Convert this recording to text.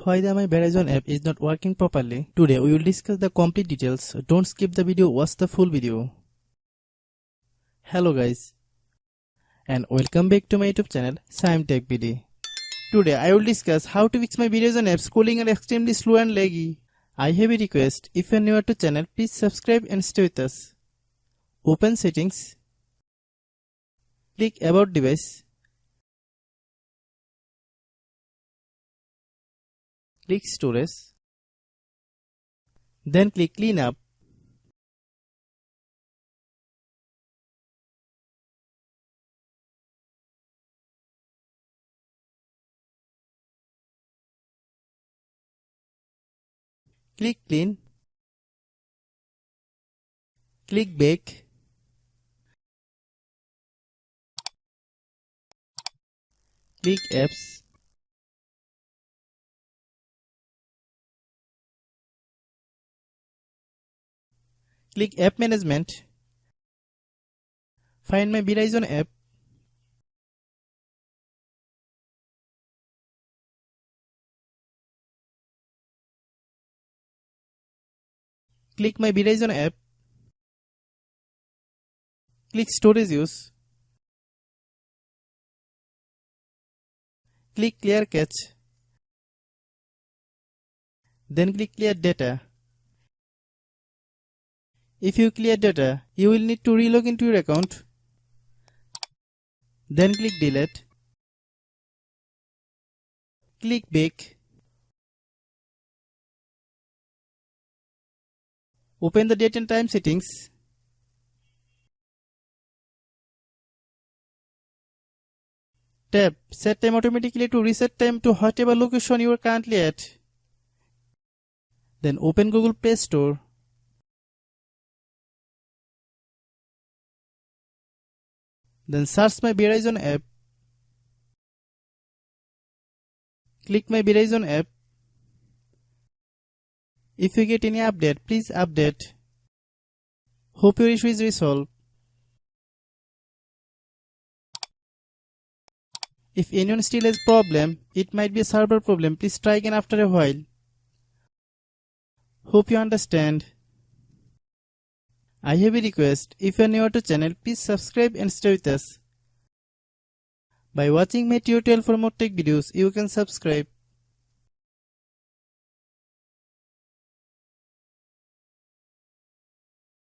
Why my Verizon app is not working properly? Today we will discuss the complete details. Don't skip the video, watch the full video. Hello guys, and welcome back to my YouTube channel Shaem Tech BD. Today I will discuss how to fix my Verizon app cooling and extremely slow and laggy. I have a request. If you are new to channel, please subscribe and stay with us. Open settings. Click about device. Click storage. Then click clean up. Click clean. Click back. Click apps. Click app management. Find my Verizon app. Click my Verizon app. Click storage use. Click clear cache. Then click clear data. If you clear data, you will need to relog into your account. Then click delete. Click back. Open the date and time settings. Tap set time automatically to reset time to whatever location you are currently at. Then open Google Play Store. Then search my Verizon app. Click my Verizon app. If you get any update, please update. Hope your issue is resolved. If anyone still has problem, it might be a server problem. Please try again after a while. Hope you understand. I have a request. If you are new to channel, please subscribe and stay with us. By watching my tutorial for more tech videos, you can subscribe.